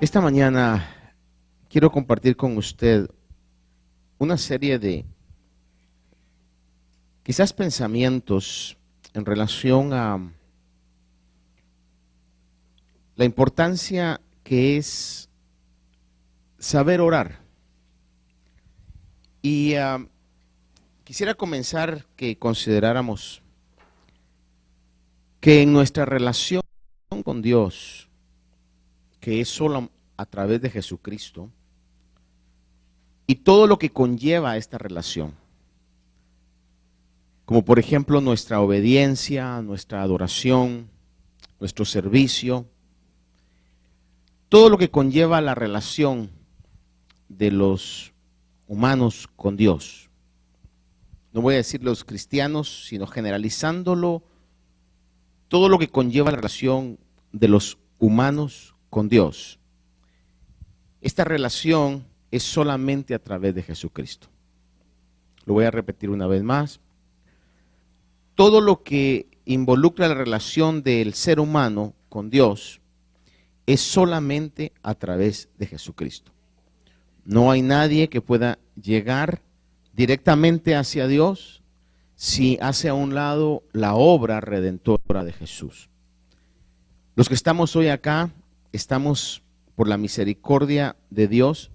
Esta mañana quiero compartir con usted una serie de quizás pensamientos en relación a la importancia que es saber orar. Y quisiera comenzar que consideráramos que en nuestra relación con Dios, que es solo a través de Jesucristo, y todo lo que conlleva esta relación, como por ejemplo nuestra obediencia, nuestra adoración, nuestro servicio, todo lo que conlleva la relación de los humanos con Dios. No voy a decir los cristianos, sino generalizándolo, todo lo que conlleva la relación de los humanos con Dios. Esta relación es solamente a través de Jesucristo. Lo voy a repetir una vez más. Todo lo que involucra la relación del ser humano con Dios es solamente a través de Jesucristo. No hay nadie que pueda llegar directamente hacia Dios si hace a un lado la obra redentora de Jesús. Los que estamos hoy acá, estamos por la misericordia de Dios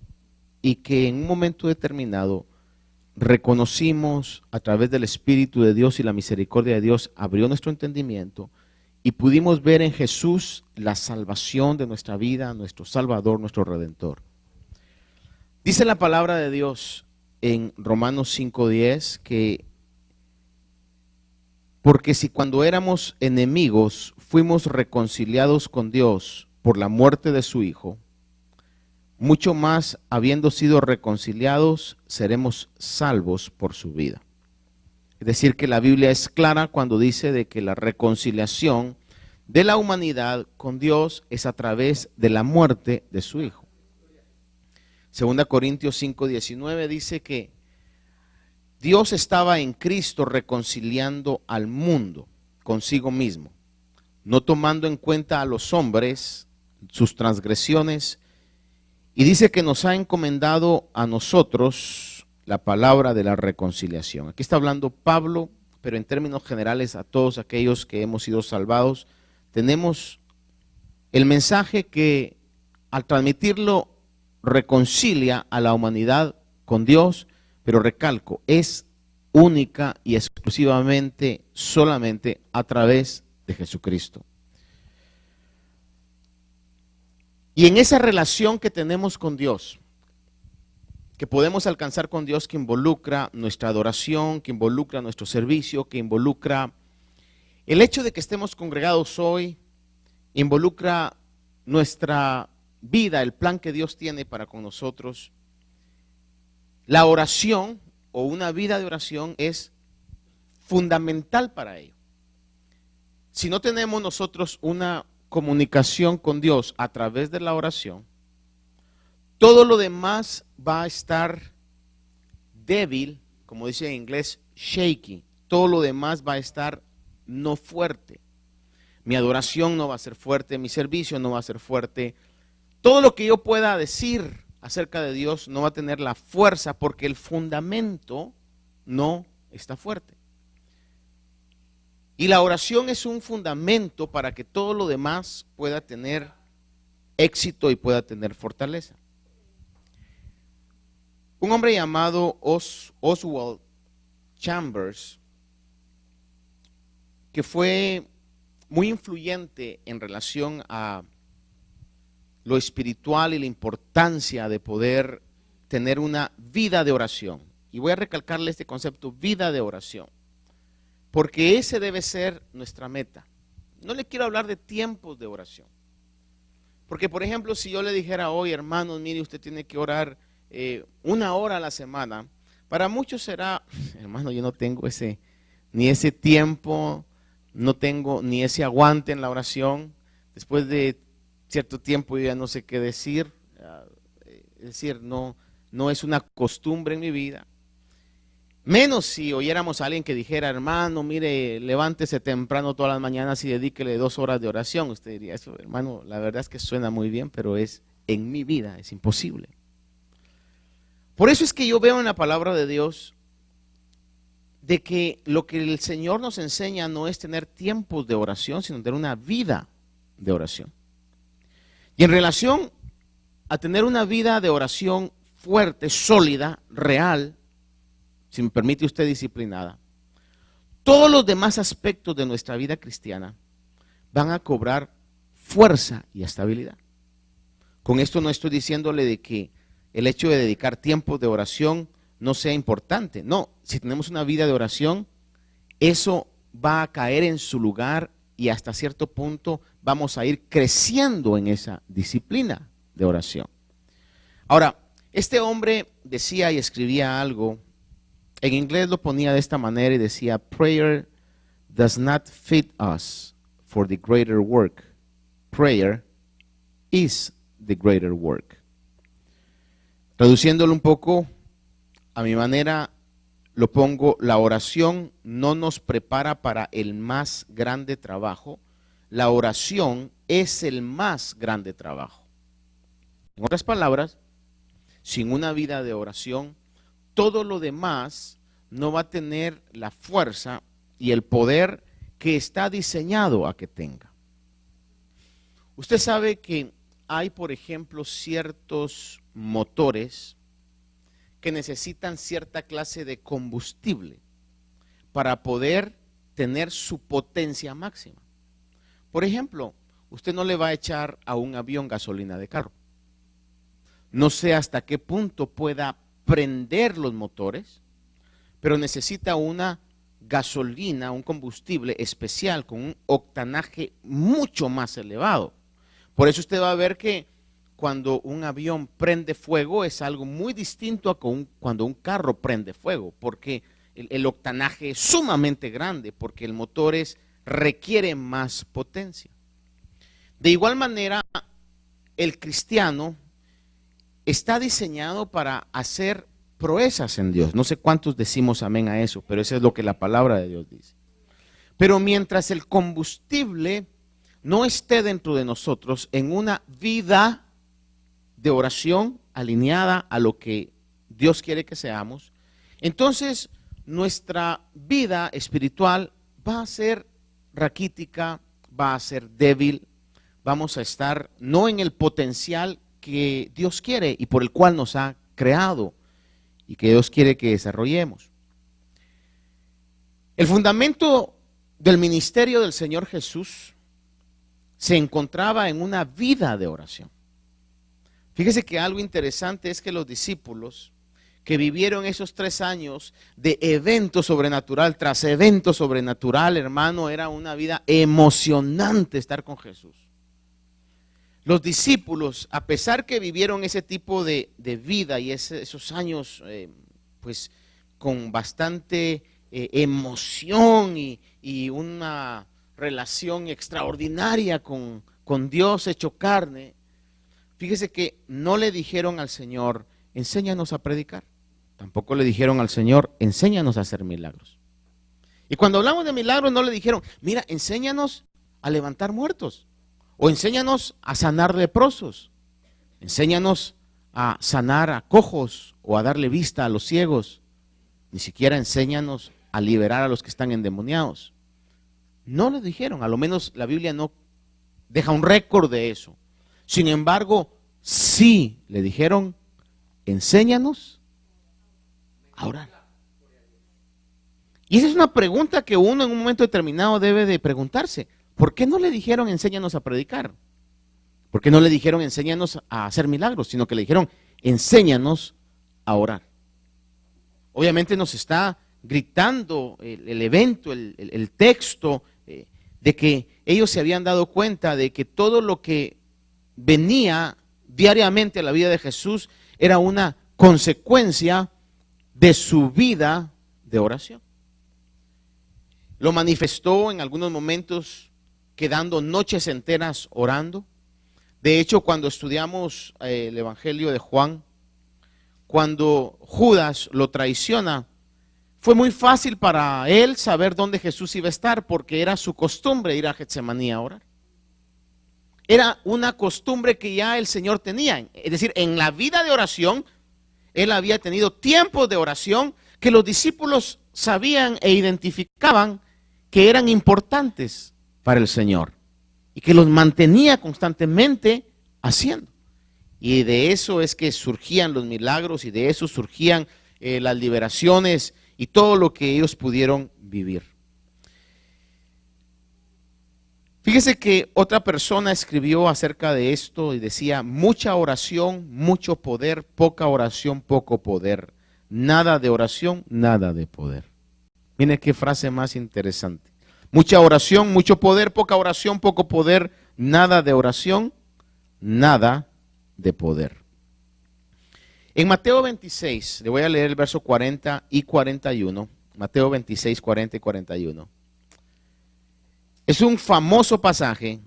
y que en un momento determinado reconocimos a través del Espíritu de Dios y la misericordia de Dios abrió nuestro entendimiento y pudimos ver en Jesús la salvación de nuestra vida, nuestro Salvador, nuestro Redentor. Dice la palabra de Dios en Romanos 5:10 que porque si cuando éramos enemigos fuimos reconciliados con Dios por la muerte de su Hijo, mucho más habiendo sido reconciliados seremos salvos por su vida. Es decir, que la Biblia es clara cuando dice de que la reconciliación de la humanidad con Dios es a través de la muerte de su Hijo. 2 Corintios 5:19 dice que Dios estaba en Cristo reconciliando al mundo consigo mismo, no tomando en cuenta a los hombres sus transgresiones, y dice que nos ha encomendado a nosotros la palabra de la reconciliación. Aquí está hablando Pablo, pero en términos generales a todos aquellos que hemos sido salvados, tenemos el mensaje que al transmitirlo reconcilia a la humanidad con Dios, pero recalco, es única y exclusivamente, solamente a través de Jesucristo. Y en esa relación que tenemos con Dios, que podemos alcanzar con Dios, que involucra nuestra adoración, que involucra nuestro servicio, que involucra el hecho de que estemos congregados hoy, involucra nuestra vida, el plan que Dios tiene para con nosotros. La oración o una vida de oración es fundamental para ello. Si no tenemos nosotros una comunicación con Dios a través de la oración, todo lo demás va a estar débil, como dice en inglés, shaky. Todo lo demás va a estar no fuerte. Mi adoración no va a ser fuerte, mi servicio no va a ser fuerte. Todo lo que yo pueda decir acerca de Dios no va a tener la fuerza porque el fundamento no está fuerte. Y la oración es un fundamento para que todo lo demás pueda tener éxito y pueda tener fortaleza. Un hombre llamado Oswald Chambers, que fue muy influyente en relación a lo espiritual y la importancia de poder tener una vida de oración. Y voy a recalcarle este concepto, vida de oración, porque ese debe ser nuestra meta. No le quiero hablar de tiempos de oración, porque por ejemplo, si yo le dijera hoy, hermanos, mire, usted tiene que orar 1 hora a la semana, para muchos será, hermano, yo no tengo ni ese tiempo, no tengo ni ese aguante en la oración. Después de cierto tiempo yo ya no sé qué decir, es decir, no es una costumbre en mi vida. Menos si oyéramos a alguien que dijera, hermano, mire, levántese temprano todas las mañanas y dedíquele 2 horas de oración. Usted diría, eso, hermano, la verdad es que suena muy bien, pero es en mi vida es imposible. Por eso es que yo veo en la palabra de Dios de que lo que el Señor nos enseña no es tener tiempos de oración, sino tener una vida de oración. Y en relación a tener una vida de oración fuerte, sólida, real, si me permite usted, disciplinada, todos los demás aspectos de nuestra vida cristiana van a cobrar fuerza y estabilidad. Con esto no estoy diciéndole de que el hecho de dedicar tiempos de oración no sea importante. No, si tenemos una vida de oración, eso va a caer en su lugar y hasta cierto punto vamos a ir creciendo en esa disciplina de oración. Ahora, este hombre decía y escribía algo, en inglés lo ponía de esta manera y decía: prayer does not fit us for the greater work. Prayer is the greater work. Traduciéndolo un poco a mi manera, lo pongo: la oración no nos prepara para el más grande trabajo, la oración es el más grande trabajo. En otras palabras, sin una vida de oración, todo lo demás no va a tener la fuerza y el poder que está diseñado a que tenga. Usted sabe que hay, por ejemplo, ciertos motores que necesitan cierta clase de combustible para poder tener su potencia máxima. Por ejemplo, usted no le va a echar a un avión gasolina de carro. No sé hasta qué punto pueda prender los motores, pero necesita una gasolina, un combustible especial con un octanaje mucho más elevado. Por eso usted va a ver que cuando un avión prende fuego es algo muy distinto a cuando un carro prende fuego, porque el octanaje es sumamente grande, porque el motor requiere más potencia. De igual manera, el cristiano está diseñado para hacer proezas en Dios. No sé cuántos decimos amén a eso, pero eso es lo que la palabra de Dios dice. Pero mientras el combustible no esté dentro de nosotros en una vida de oración alineada a lo que Dios quiere que seamos, entonces nuestra vida espiritual va a ser raquítica, va a ser débil, vamos a estar no en el potencial que Dios quiere y por el cual nos ha creado y que Dios quiere que desarrollemos. El fundamento del ministerio del Señor Jesús se encontraba en una vida de oración. Fíjese que algo interesante es que los discípulos que vivieron esos 3 años de evento sobrenatural tras evento sobrenatural, hermano, era una vida emocionante estar con Jesús. Los discípulos, a pesar que vivieron ese tipo de vida y esos años pues con bastante emoción y una relación extraordinaria con Dios hecho carne, fíjese que no le dijeron al Señor: enséñanos a predicar. Tampoco le dijeron al Señor: enséñanos a hacer milagros. Y cuando hablamos de milagros no le dijeron: mira, enséñanos a levantar muertos, o enséñanos a sanar leprosos, enséñanos a sanar a cojos o a darle vista a los ciegos. Ni siquiera enséñanos a liberar a los que están endemoniados. No le dijeron, a lo menos la Biblia no deja un récord de eso. Sin embargo, sí le dijeron: enséñanos a orar. Y esa es una pregunta que uno en un momento determinado debe de preguntarse. ¿Por qué no le dijeron enséñanos a predicar? ¿Por qué no le dijeron enséñanos a hacer milagros? Sino que le dijeron enséñanos a orar. Obviamente nos está gritando el evento, el texto, de que ellos se habían dado cuenta de que todo lo que venía diariamente a la vida de Jesús era una consecuencia de su vida de oración. Lo manifestó en algunos momentos quedando noches enteras orando. De hecho, cuando estudiamos el Evangelio de Juan, cuando Judas lo traiciona, fue muy fácil para él saber dónde Jesús iba a estar, porque era su costumbre ir a Getsemaní a orar. Era una costumbre que ya el Señor tenía. Es decir, en la vida de oración, Él había tenido tiempos de oración que los discípulos sabían e identificaban que eran importantes para el Señor y que los mantenía constantemente haciendo. Y de eso es que surgían los milagros y de eso surgían las liberaciones y todo lo que ellos pudieron vivir. Fíjese que otra persona escribió acerca de esto y decía: mucha oración, mucho poder; poca oración, poco poder; nada de oración, nada de poder. Mire qué frase más interesante. Mucha oración, mucho poder; poca oración, poco poder; nada de oración, nada de poder. En Mateo 26, le voy a leer el verso 40 y 41. Mateo 26, 40 y 41. Es un famoso pasaje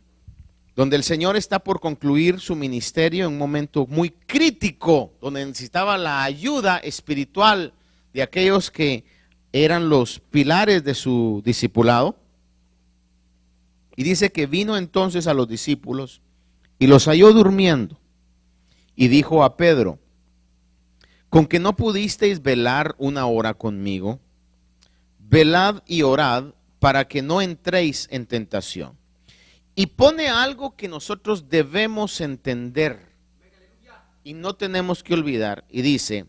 donde el Señor está por concluir su ministerio en un momento muy crítico, donde necesitaba la ayuda espiritual de aquellos que eran los pilares de su discipulado. Y dice que vino entonces a los discípulos y los halló durmiendo. Y dijo a Pedro: ¿con que no pudisteis velar una hora conmigo? Velad y orad para que no entréis en tentación. Y pone algo que nosotros debemos entender y no tenemos que olvidar. Y dice: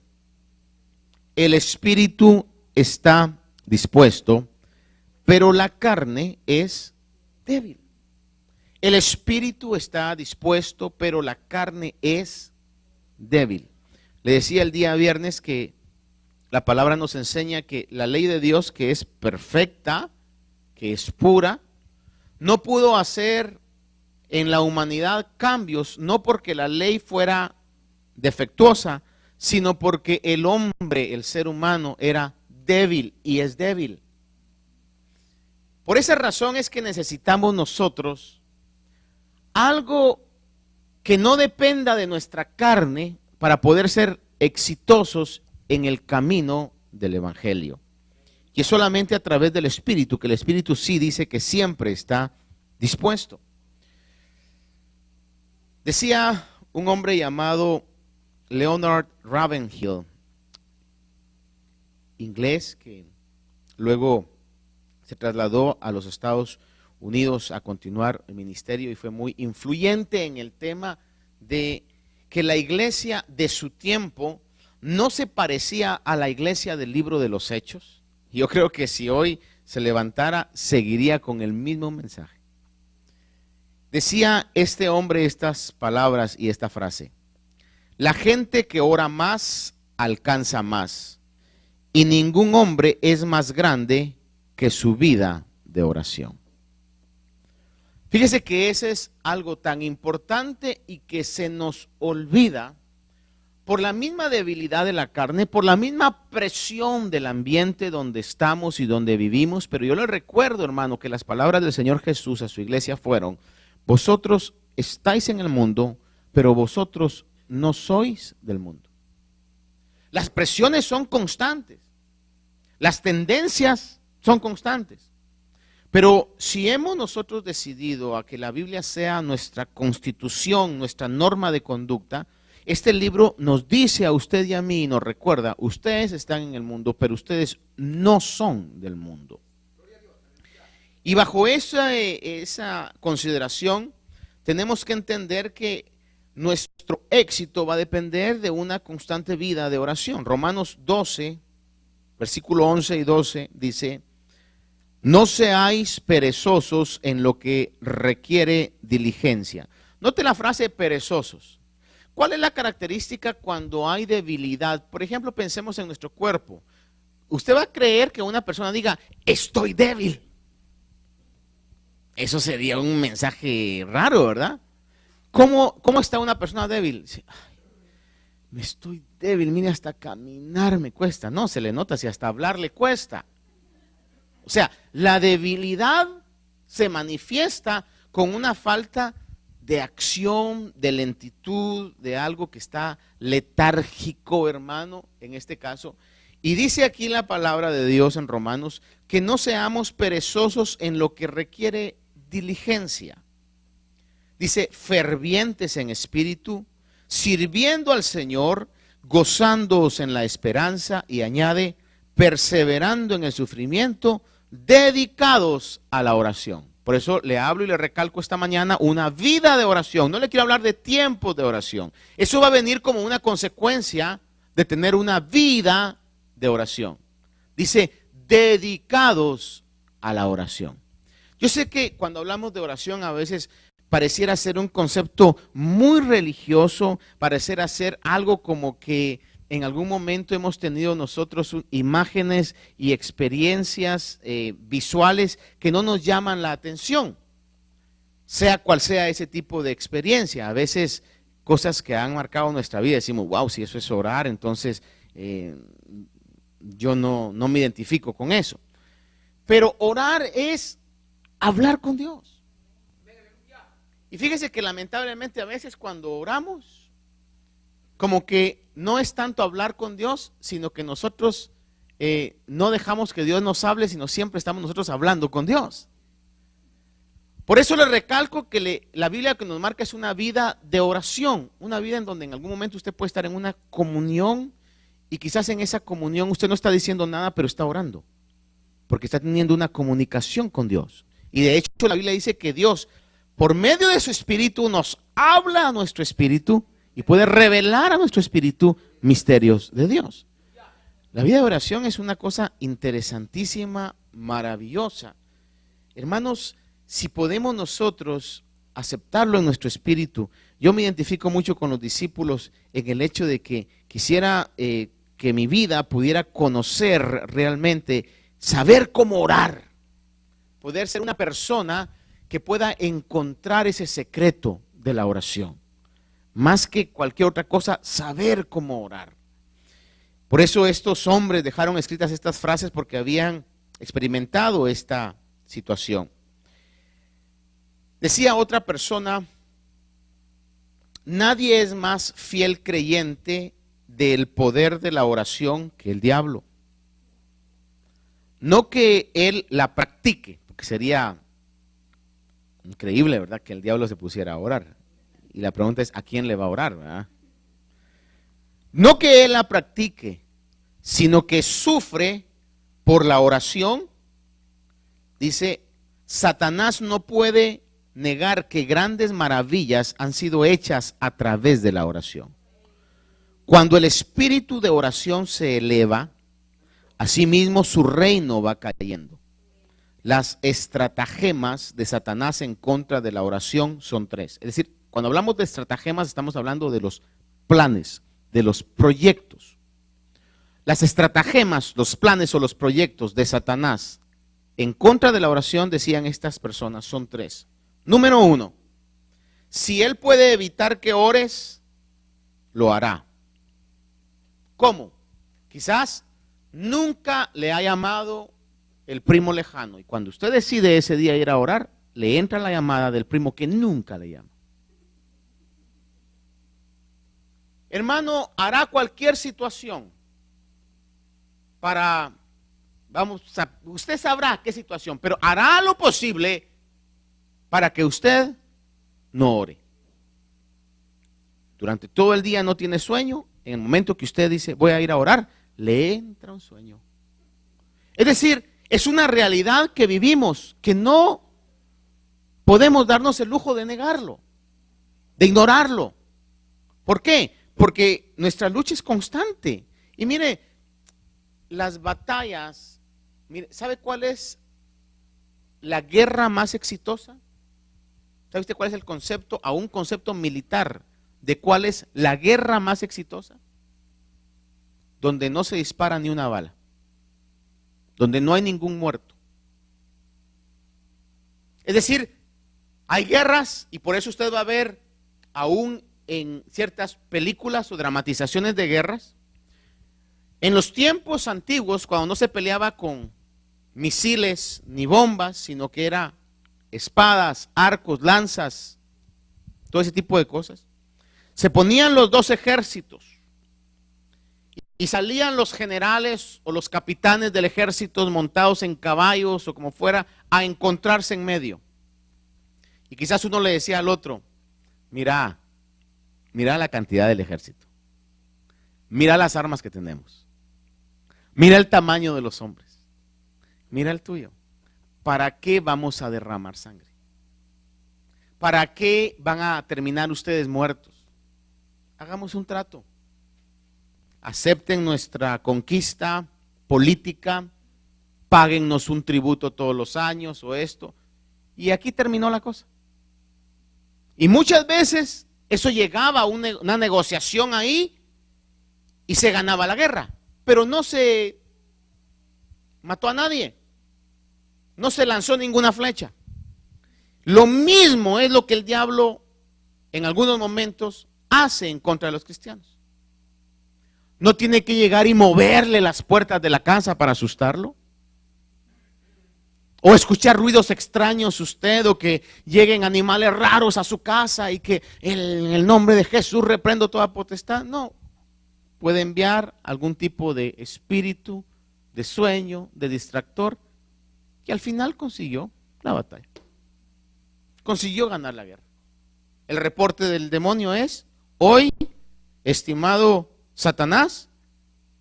el espíritu está dispuesto, pero la carne es débil. El espíritu está dispuesto, pero la carne es débil. Le decía el día viernes que la palabra nos enseña que la ley de Dios, que es perfecta, que es pura, no pudo hacer en la humanidad cambios, no porque la ley fuera defectuosa, sino porque el hombre, el ser humano, era débil y es débil. Por esa razón es que necesitamos nosotros algo que no dependa de nuestra carne para poder ser exitosos en el camino del Evangelio. Y es solamente a través del Espíritu, que el Espíritu sí dice que siempre está dispuesto. Decía un hombre llamado Leonard Ravenhill, inglés, que luego se trasladó a los Estados Unidos a continuar el ministerio y fue muy influyente en el tema de que la iglesia de su tiempo no se parecía a la iglesia del libro de los Hechos. Yo creo que si hoy se levantara, seguiría con el mismo mensaje. Decía este hombre estas palabras y esta frase: la gente que ora más, alcanza más, y ningún hombre es más grande que su vida de oración. Fíjese que ese es algo tan importante y que se nos olvida por la misma debilidad de la carne, por la misma presión del ambiente donde estamos y donde vivimos. Pero yo le recuerdo, hermano, que las palabras del Señor Jesús a su iglesia fueron: vosotros estáis en el mundo, pero vosotros no sois del mundo. Las presiones son constantes, las tendencias son constantes. Pero si hemos nosotros decidido a que la Biblia sea nuestra constitución, nuestra norma de conducta, este libro nos dice a usted y a mí y nos recuerda: ustedes están en el mundo, pero ustedes no son del mundo. Y bajo esa consideración tenemos que entender que nuestro éxito va a depender de una constante vida de oración. Romanos 12, versículo 11 y 12 dice: no seáis perezosos en lo que requiere diligencia. Note la frase perezosos. ¿Cuál es la característica cuando hay debilidad? Por ejemplo, pensemos en nuestro cuerpo. Usted va a creer que una persona diga: estoy débil. Eso sería un mensaje raro, ¿verdad? ¿Cómo está una persona débil? Ay, me estoy débil, mire, hasta caminar me cuesta. No, se le nota si hasta hablar le cuesta. O sea, la debilidad se manifiesta con una falta de acción, de lentitud, de algo que está letárgico, hermano, en este caso. Y dice aquí la palabra de Dios en Romanos que no seamos perezosos en lo que requiere diligencia. Dice, fervientes en espíritu, sirviendo al Señor, gozándoos en la esperanza, y añade, perseverando en el sufrimiento, dedicados a la oración. Por eso le hablo y le recalco esta mañana una vida de oración. No le quiero hablar de tiempos de oración. Eso va a venir como una consecuencia de tener una vida de oración. Dice, dedicados a la oración. Yo sé que cuando hablamos de oración a veces pareciera ser un concepto muy religioso, pareciera ser algo como que en algún momento hemos tenido nosotros imágenes y experiencias visuales que no nos llaman la atención, sea cual sea ese tipo de experiencia. A veces cosas que han marcado nuestra vida, decimos, wow, si eso es orar, entonces yo no me identifico con eso. Pero orar es hablar con Dios. Y fíjese que lamentablemente a veces cuando oramos, como que no es tanto hablar con Dios, sino que nosotros no dejamos que Dios nos hable, sino siempre estamos nosotros hablando con Dios. Por eso le recalco que la Biblia que nos marca es una vida de oración, una vida en donde en algún momento usted puede estar en una comunión y quizás en esa comunión usted no está diciendo nada, pero está orando, porque está teniendo una comunicación con Dios. Y de hecho la Biblia dice que Dios, por medio de su Espíritu, nos habla a nuestro espíritu y puede revelar a nuestro espíritu misterios de Dios. La vida de oración es una cosa interesantísima, maravillosa. Hermanos, si podemos nosotros aceptarlo en nuestro espíritu, yo me identifico mucho con los discípulos en el hecho de que quisiera que mi vida pudiera conocer realmente, saber cómo orar, poder ser una persona que pueda encontrar ese secreto de la oración. Más que cualquier otra cosa, saber cómo orar. Por eso estos hombres dejaron escritas estas frases porque habían experimentado esta situación. Decía otra persona, nadie es más fiel creyente del poder de la oración que el diablo. No que él la practique, porque sería increíble, ¿verdad?, que el diablo se pusiera a orar. Y la pregunta es, ¿a quién le va a orar, verdad? No que él la practique, sino que sufre por la oración. Dice, Satanás no puede negar que grandes maravillas han sido hechas a través de la oración. Cuando el espíritu de oración se eleva, asimismo su reino va cayendo. Las estratagemas de Satanás en contra de la oración son tres. Es decir, cuando hablamos de estratagemas estamos hablando de los planes, de los proyectos. Las estratagemas, los planes o los proyectos de Satanás en contra de la oración, decían estas personas, son tres. Número uno, si él puede evitar que ores, lo hará. ¿Cómo? Quizás nunca le ha llamado el primo lejano y cuando usted decide ese día ir a orar, le entra la llamada del primo que nunca le llama. Hermano, hará cualquier situación para, usted sabrá qué situación, pero hará lo posible para que usted no ore. Durante todo el día no tiene sueño, en el momento que usted dice voy a ir a orar, le entra un sueño. Es decir, es una realidad que vivimos, que no podemos darnos el lujo de negarlo, de ignorarlo. ¿Por qué? Porque nuestra lucha es constante. Y mire, las batallas, mire, ¿sabe cuál es la guerra más exitosa? ¿Sabe usted cuál es el concepto, a un concepto militar, de cuál es la guerra más exitosa? Donde no se dispara ni una bala, donde no hay ningún muerto. Es decir, hay guerras y por eso usted va a ver aún en ciertas películas o dramatizaciones de guerras. En los tiempos antiguos, cuando no se peleaba con misiles ni bombas, sino que era espadas, arcos, lanzas, todo ese tipo de cosas, se ponían los dos ejércitos y salían los generales o los capitanes del ejército montados en caballos o como fuera a encontrarse en medio. Y quizás uno le decía al otro, Mira, mira la cantidad del ejército. Mira las armas que tenemos. Mira el tamaño de los hombres. Mira el tuyo. ¿Para qué vamos a derramar sangre? ¿Para qué van a terminar ustedes muertos? Hagamos un trato. Acepten nuestra conquista política, páguennos un tributo todos los años o esto. Y aquí terminó la cosa. Y muchas veces eso llegaba a una negociación ahí y se ganaba la guerra. Pero no se mató a nadie. No se lanzó ninguna flecha. Lo mismo es lo que el diablo en algunos momentos hace en contra de los cristianos. No tiene que llegar y moverle las puertas de la casa para asustarlo. O escuchar ruidos extraños usted, o que lleguen animales raros a su casa y que en el nombre de Jesús reprendo toda potestad. No, puede enviar algún tipo de espíritu, de sueño, de distractor, que al final consiguió la batalla. Consiguió ganar la guerra. El reporte del demonio es: hoy, estimado Satanás,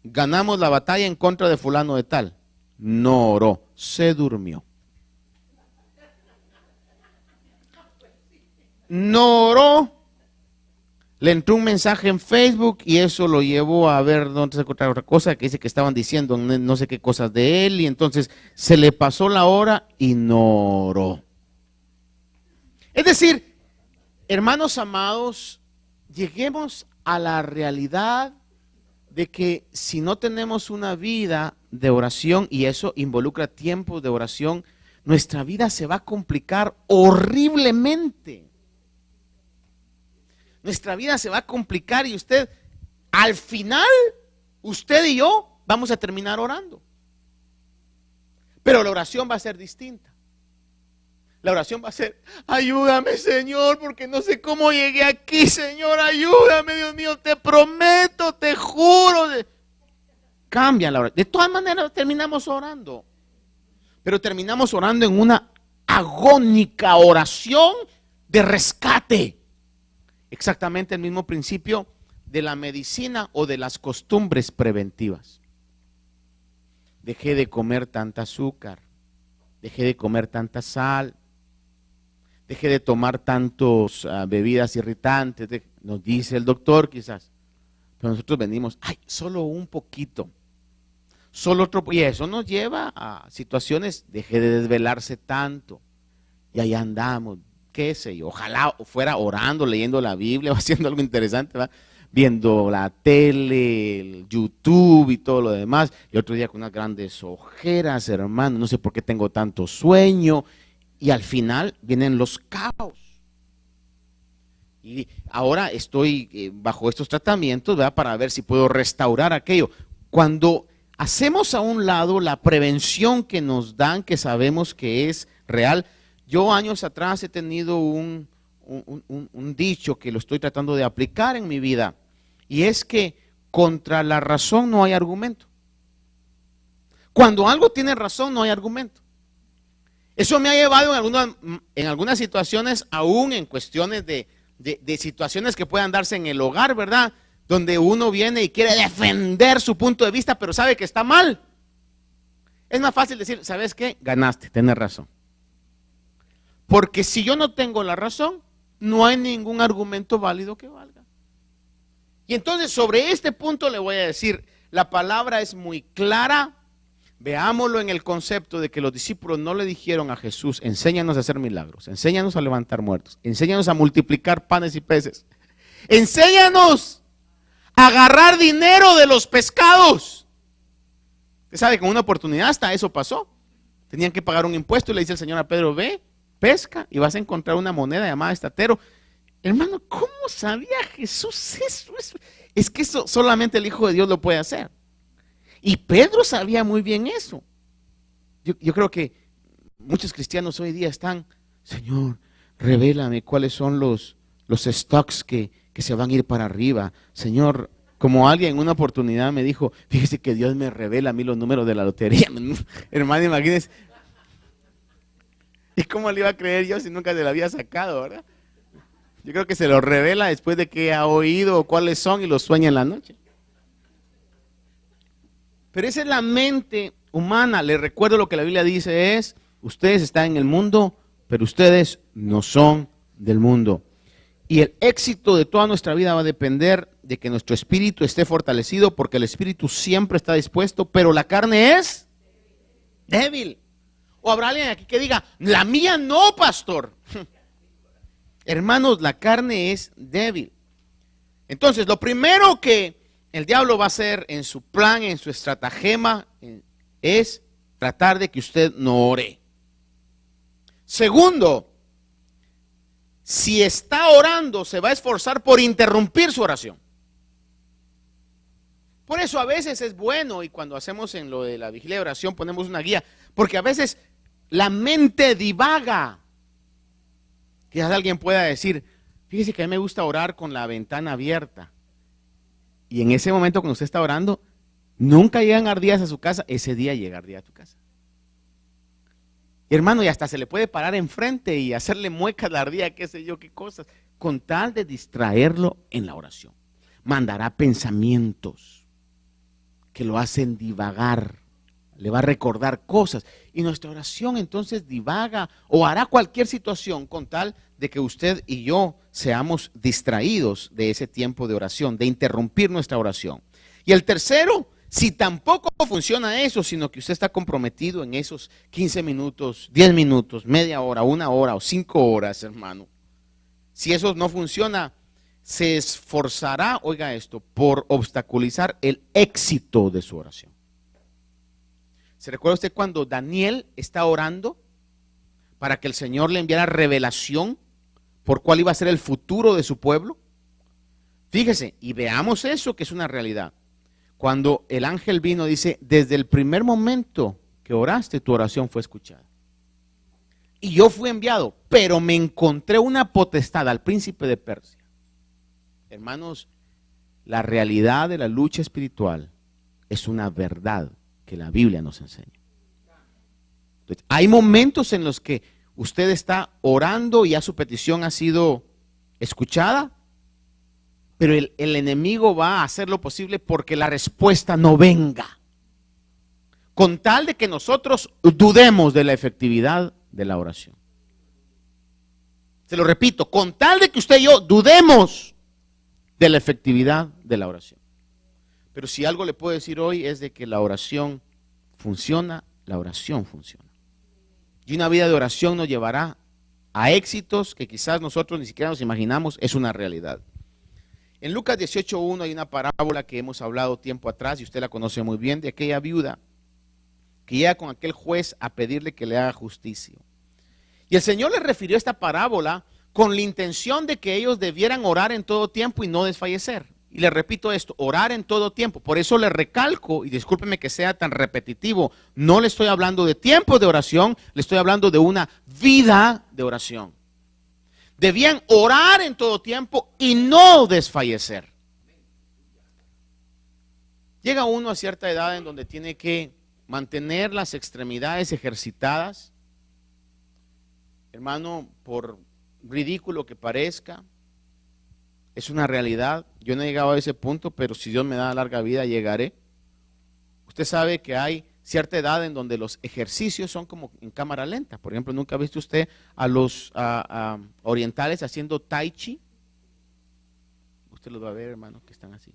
ganamos la batalla en contra de fulano de tal. No oró, se durmió. No oró, le entró un mensaje en Facebook y eso lo llevó a ver dónde se encontraba otra cosa, que dice que estaban diciendo no sé qué cosas de él, y entonces se le pasó la hora y no oró. Es decir, hermanos amados, lleguemos a la realidad de que si no tenemos una vida de oración, y eso involucra tiempos de oración, nuestra vida se va a complicar horriblemente. Nuestra vida se va a complicar y usted, al final, usted y yo vamos a terminar orando. Pero la oración va a ser distinta. La oración va a ser: ayúdame, Señor, porque no sé cómo llegué aquí, Señor, ayúdame, Dios mío, te prometo, te juro. Cambia la oración. De todas maneras terminamos orando, pero terminamos orando en una agónica oración de rescate. Exactamente el mismo principio de la medicina o de las costumbres preventivas. Dejé de comer tanta azúcar, dejé de comer tanta sal, dejé de tomar tantas bebidas irritantes, nos dice el doctor quizás, pero nosotros venimos, ay, solo un poquito, solo otro, y eso nos lleva a situaciones: dejé de desvelarse tanto, y ahí andamos, qué sé yo, ojalá fuera orando, leyendo la Biblia o haciendo algo interesante, ¿verdad? Viendo la tele, el YouTube y todo lo demás, y otro día con unas grandes ojeras, hermano, no sé por qué tengo tanto sueño, y al final vienen los caos. Y ahora estoy bajo estos tratamientos, ¿verdad?, para ver si puedo restaurar aquello. Cuando hacemos a un lado la prevención que nos dan, que sabemos que es real. Yo años atrás he tenido un dicho que lo estoy tratando de aplicar en mi vida, y es que contra la razón no hay argumento. Cuando algo tiene razón no hay argumento. Eso me ha llevado en algunas situaciones, aún en cuestiones de situaciones que puedan darse en el hogar, ¿verdad? Donde uno viene y quiere defender su punto de vista, pero sabe que está mal. Es más fácil decir: ¿sabes qué? Ganaste, tienes razón. Porque si yo no tengo la razón, no hay ningún argumento válido que valga. Y entonces sobre este punto le voy a decir, la palabra es muy clara. Veámoslo en el concepto de que los discípulos no le dijeron a Jesús: enséñanos a hacer milagros, enséñanos a levantar muertos, enséñanos a multiplicar panes y peces, enséñanos a agarrar dinero de los pescados. Usted sabe que en una oportunidad hasta eso pasó. Tenían que pagar un impuesto y le dice el Señor a Pedro: ve, pesca y vas a encontrar una moneda llamada estatero. Hermano, ¿cómo sabía Jesús eso? Es que eso solamente el Hijo de Dios lo puede hacer. Y Pedro sabía muy bien eso. Yo creo que muchos cristianos hoy día están: Señor, revélame cuáles son los stocks que se van a ir para arriba. Señor, como alguien en una oportunidad me dijo: fíjese que Dios me revela a mí los números de la lotería. Hermano, imagínese. ¿Y cómo le iba a creer yo si nunca se la había sacado, verdad? Yo creo que se lo revela después de que ha oído cuáles son y los sueña en la noche. Pero esa es la mente humana. Les recuerdo lo que la Biblia dice es, ustedes están en el mundo, pero ustedes no son del mundo. Y el éxito de toda nuestra vida va a depender de que nuestro espíritu esté fortalecido, porque el espíritu siempre está dispuesto, pero la carne es débil. O habrá alguien aquí que diga, la mía no, pastor. Hermanos, la carne es débil. Entonces, lo primero que el diablo va a hacer en su plan, en su estratagema, es tratar de que usted no ore. Segundo, si está orando, se va a esforzar por interrumpir su oración. Por eso a veces es bueno, y cuando hacemos en lo de la vigilia de oración ponemos una guía, porque a veces la mente divaga. Quizás alguien pueda decir, fíjese que a mí me gusta orar con la ventana abierta. Y en ese momento cuando usted está orando, nunca llegan ardillas a su casa, ese día llega ardilla a tu casa. Y hermano, y hasta se le puede parar enfrente y hacerle muecas a la ardilla, qué sé yo, qué cosas, con tal de distraerlo en la oración. Mandará pensamientos que lo hacen divagar, le va a recordar cosas. Y nuestra oración entonces divaga o hará cualquier situación con tal de que usted y yo seamos distraídos de ese tiempo de oración, de interrumpir nuestra oración. Y el tercero, si tampoco funciona eso, sino que usted está comprometido en esos 15 minutos, 10 minutos, media hora, 1 hora o 5 horas, hermano. Si eso no funciona, se esforzará, oiga esto, por obstaculizar el éxito de su oración. ¿Se recuerda usted cuando Daniel está orando para que el Señor le enviara revelación por cuál iba a ser el futuro de su pueblo? Fíjese, y veamos eso que es una realidad. Cuando el ángel vino, dice, desde el primer momento que oraste, tu oración fue escuchada. Y yo fui enviado, pero me encontré una potestad al príncipe de Persia. Hermanos, la realidad de la lucha espiritual es una verdad que la Biblia nos enseña. Entonces, hay momentos en los que usted está orando y ya su petición ha sido escuchada, pero el enemigo va a hacer lo posible porque la respuesta no venga, con tal de que nosotros dudemos de la efectividad de la oración. Se lo repito, con tal de que usted y yo dudemos de la efectividad de la oración. Pero si algo le puedo decir hoy es de que la oración funciona, la oración funciona. Y una vida de oración nos llevará a éxitos que quizás nosotros ni siquiera nos imaginamos, es una realidad. En Lucas 18:1 hay una parábola que hemos hablado tiempo atrás y usted la conoce muy bien, de aquella viuda que llega con aquel juez a pedirle que le haga justicia. Y el Señor le refirió esta parábola con la intención de que ellos debieran orar en todo tiempo y no desfallecer. Y le repito esto, orar en todo tiempo. Por eso le recalco, y discúlpeme que sea tan repetitivo, no le estoy hablando de tiempo de oración, le estoy hablando de una vida de oración. Debían orar en todo tiempo y no desfallecer. Llega uno a cierta edad en donde tiene que mantener las extremidades ejercitadas. Hermano, por ridículo que parezca, es una realidad. Yo no he llegado a ese punto, pero si Dios me da larga vida, llegaré. Usted sabe que hay cierta edad en donde los ejercicios son como en cámara lenta. Por ejemplo, ¿nunca ha visto usted a los orientales haciendo tai chi? Usted los va a ver, hermano, que están así.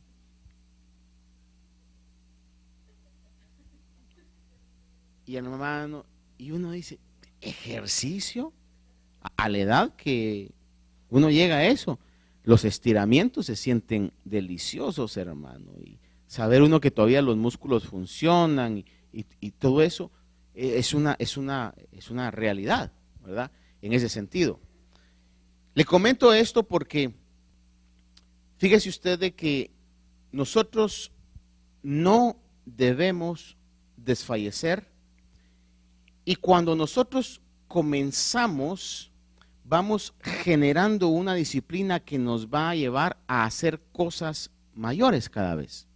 Y hermano, y uno dice, ¿ejercicio? A la edad que uno llega a eso, los estiramientos se sienten deliciosos, hermano, y saber uno que todavía los músculos funcionan y todo eso es una realidad, ¿verdad? En ese sentido. Le comento esto porque fíjese usted de que nosotros no debemos desfallecer, y cuando nosotros comenzamos, vamos generando una disciplina que nos va a llevar a hacer cosas mayores cada vez.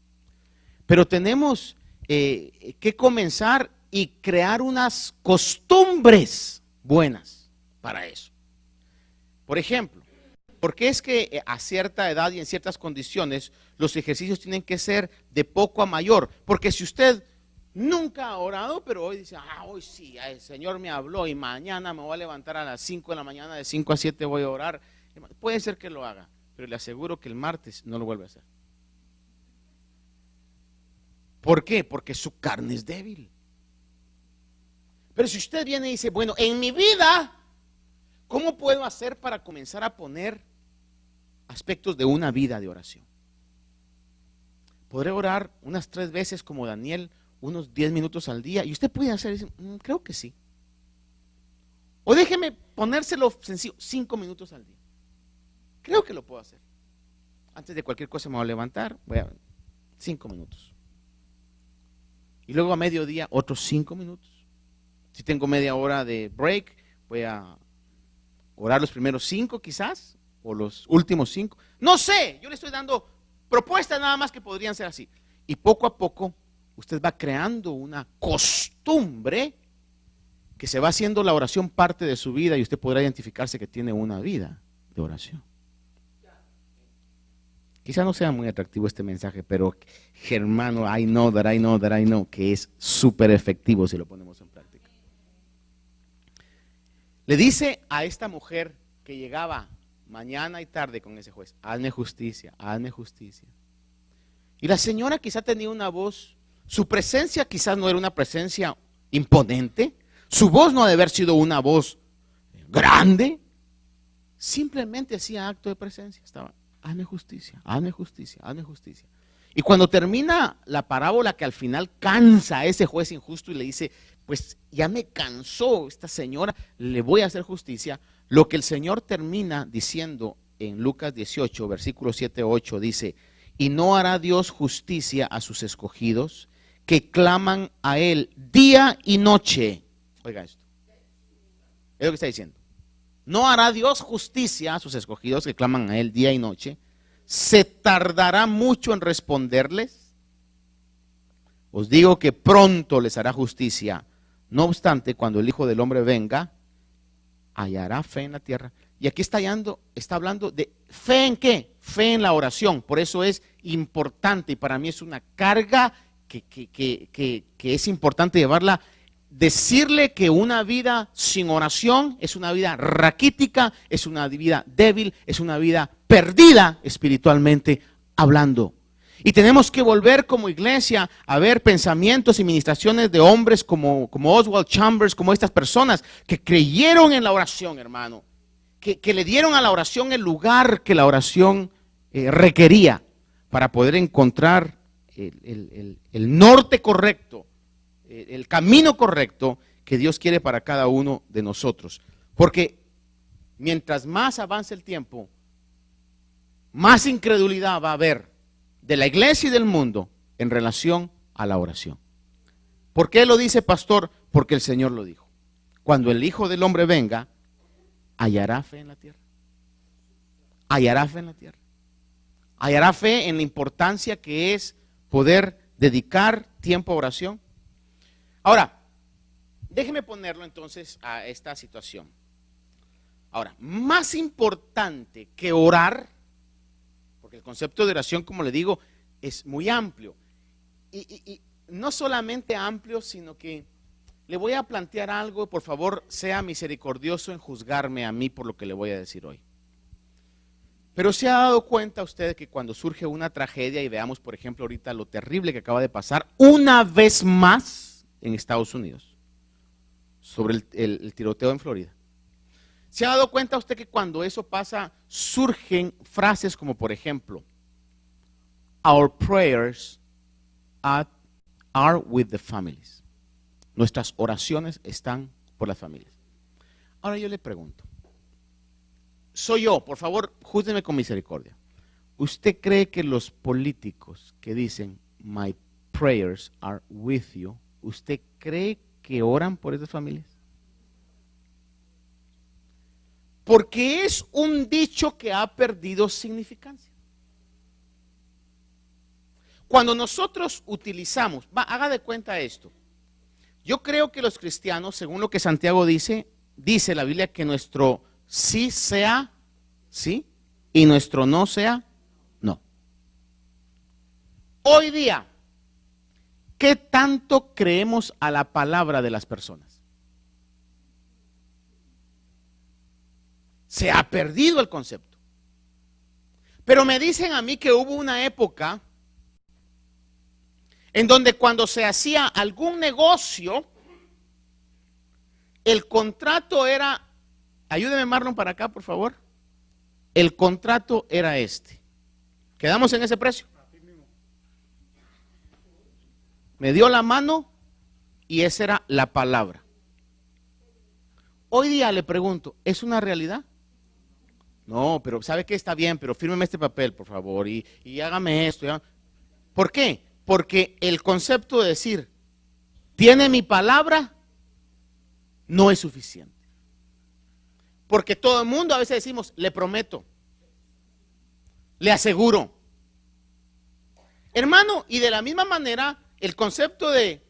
Pero tenemos que comenzar y crear unas costumbres buenas para eso. Por ejemplo, porque es que a cierta edad y en ciertas condiciones los ejercicios tienen que ser de poco a mayor. Porque si usted nunca ha orado, pero hoy dice, hoy sí, el Señor me habló y mañana me voy a levantar a las 5 de la mañana, de 5 a 7 voy a orar. Puede ser que lo haga, pero le aseguro que el martes no lo vuelve a hacer. ¿Por qué? Porque su carne es débil. Pero si usted viene y dice, bueno, en mi vida, ¿cómo puedo hacer para comenzar a poner aspectos de una vida de oración? ¿Podré orar unas 3 veces como Daniel, unos 10 minutos al día? Y usted puede hacer eso, creo que sí. O déjeme ponérselo sencillo, 5 minutos al día. Creo que lo puedo hacer. Antes de cualquier cosa me voy a levantar, voy a 5 minutos. Y luego a mediodía otros 5 minutos. Si tengo media hora de break, voy a orar los primeros 5 quizás, o los últimos 5. No sé, yo le estoy dando propuestas nada más que podrían ser así. Y poco a poco usted va creando una costumbre que se va haciendo la oración parte de su vida y usted podrá identificarse que tiene una vida de oración. Quizá no sea muy atractivo este mensaje, pero hermano, I know que es súper efectivo si lo ponemos en práctica. Le dice a esta mujer que llegaba mañana y tarde con ese juez, hazme justicia, hazme justicia. Y la señora quizá tenía una voz, su presencia quizás no era una presencia imponente, su voz no ha de haber sido una voz grande, simplemente hacía acto de presencia, estaba, hazme justicia, hazme justicia, hazme justicia. Y cuando termina la parábola que al final cansa a ese juez injusto y le dice, pues ya me cansó esta señora, le voy a hacer justicia, lo que el Señor termina diciendo en Lucas 18, versículos 7, 8, dice, y no hará Dios justicia a sus escogidos que claman a Él día y noche. Oiga esto, es lo que está diciendo. No hará Dios justicia a sus escogidos que claman a Él día y noche. ¿Se tardará mucho en responderles? Os digo que pronto les hará justicia. No obstante, cuando el Hijo del Hombre venga, hallará fe en la tierra. Y aquí está hablando de fe en qué? Fe en la oración. Por eso es importante y para mí es una carga que es importante llevarla. Decirle que una vida sin oración es una vida raquítica, es una vida débil, es una vida perdida espiritualmente hablando. Y tenemos que volver como iglesia a ver pensamientos y ministraciones de hombres como Oswald Chambers, como estas personas que creyeron en la oración, hermano, que le dieron a la oración el lugar que la oración requería para poder encontrar el norte correcto, el camino correcto que Dios quiere para cada uno de nosotros. Porque mientras más avance el tiempo, más incredulidad va a haber de la iglesia y del mundo en relación a la oración. ¿Por qué lo dice, pastor? Porque el Señor lo dijo. Cuando el Hijo del Hombre venga, hallará fe en la tierra. Hallará fe en la tierra. Hallará fe en la importancia que es poder dedicar tiempo a oración. Ahora, déjeme ponerlo entonces a esta situación. Ahora, más importante que orar, porque el concepto de oración, como le digo, es muy amplio. Y no solamente amplio, sino que le voy a plantear algo, por favor, sea misericordioso en juzgarme a mí por lo que le voy a decir hoy. Pero ¿se ha dado cuenta usted que cuando surge una tragedia, y veamos por ejemplo ahorita lo terrible que acaba de pasar, una vez más en Estados Unidos, sobre el tiroteo en Florida? ¿Se ha dado cuenta usted que cuando eso pasa, surgen frases como por ejemplo, our prayers are with the families? Nuestras oraciones están por las familias. Ahora yo le pregunto, soy yo, por favor, júzgueme con misericordia. ¿Usted cree que los políticos que dicen, my prayers are with you, usted cree que oran por esas familias? Porque es un dicho que ha perdido significancia. Cuando nosotros utilizamos, haga de cuenta esto. Yo creo que los cristianos, según lo que Santiago dice la Biblia, que nuestro sí sea sí y nuestro no sea no. Hoy día, ¿qué tanto creemos a la palabra de las personas? Se ha perdido el concepto. Pero me dicen a mí que hubo una época en donde cuando se hacía algún negocio, el contrato era, ayúdeme Marlon para acá por favor, el contrato era este. ¿Quedamos en ese precio? Me dio la mano y esa era la palabra. Hoy día le pregunto, ¿es una realidad? No, pero ¿sabe qué? Está bien, pero fírmeme este papel, por favor, y hágame esto. ¿Por qué? Porque el concepto de decir, tiene mi palabra, no es suficiente. Porque todo el mundo a veces decimos, le prometo, le aseguro. Hermano, y de la misma manera, el concepto de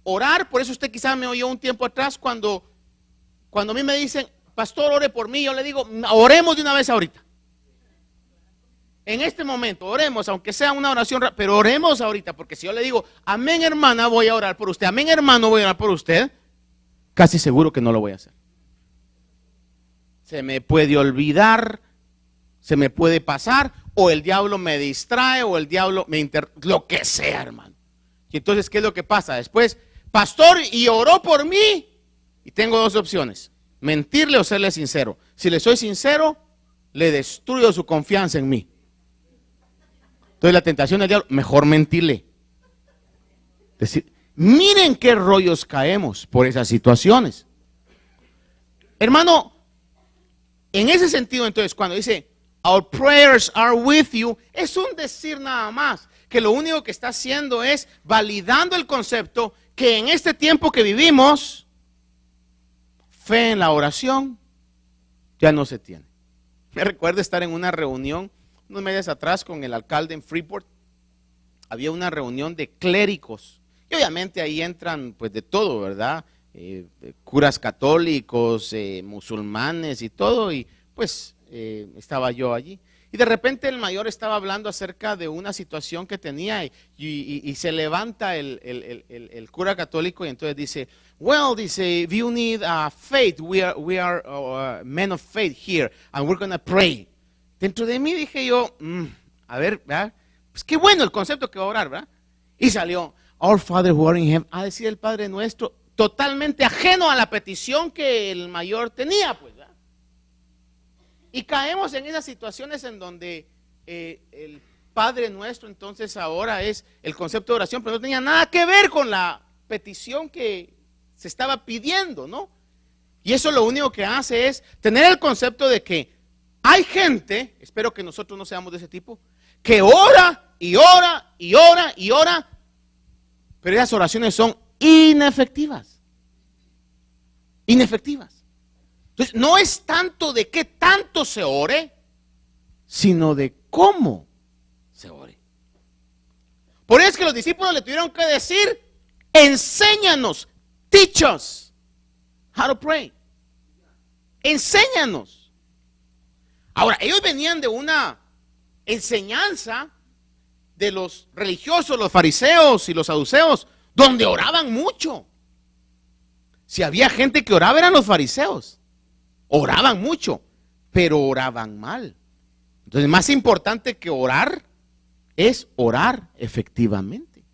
orar, por eso usted quizás me oyó un tiempo atrás cuando a mí me dicen, pastor, ore por mí, yo le digo, oremos de una vez ahorita. En este momento, oremos, aunque sea una oración, pero oremos ahorita, porque si yo le digo, amén hermana, voy a orar por usted, amén hermano, voy a orar por usted, casi seguro que no lo voy a hacer. Se me puede olvidar, se me puede pasar, o el diablo me distrae, o el diablo lo que sea, hermano. Y entonces, ¿qué es lo que pasa? Después, pastor, y oró por mí, y tengo dos opciones, mentirle o serle sincero. Si le soy sincero, le destruyo su confianza en mí. Entonces la tentación del diablo, mejor mentirle. Decir, miren qué rollos caemos por esas situaciones. Hermano, en ese sentido entonces cuando dice, our prayers are with you, es un decir nada más, que lo único que está haciendo es validando el concepto que en este tiempo que vivimos, fe en la oración ya no se tiene. Me recuerdo estar en una reunión unos meses atrás con el alcalde en Freeport. Había una reunión de clérigos y obviamente ahí entran pues de todo, ¿verdad? Curas católicos, musulmanes y todo, y pues estaba yo allí. Y de repente el mayor estaba hablando acerca de una situación que tenía y se levanta el cura católico y entonces dice, well, dice, you need faith, we are men of faith here and we're going to pray. Dentro de mí dije yo, a ver, ¿verdad? Pues qué bueno el concepto que va a orar, ¿verdad? Y salió, our Father who art in heaven, a decir el Padre nuestro, totalmente ajeno a la petición que el mayor tenía, pues, ¿verdad? Y caemos en esas situaciones en donde el Padre nuestro entonces ahora es el concepto de oración, pero no tenía nada que ver con la petición que se estaba pidiendo, ¿no? Y eso lo único que hace es tener el concepto de que hay gente, espero que nosotros no seamos de ese tipo, que ora y ora y ora y ora, pero esas oraciones son inefectivas. Inefectivas. Entonces, no es tanto de qué tanto se ore, sino de cómo se ore. Por eso es que los discípulos le tuvieron que decir, enséñanos, teach us how to pray. Enséñanos. Ahora, ellos venían de una enseñanza de los religiosos, los fariseos y los saduceos, donde oraban mucho. Si había gente que oraba eran los fariseos. Oraban mucho, pero oraban mal. Entonces, más importante que orar es orar efectivamente.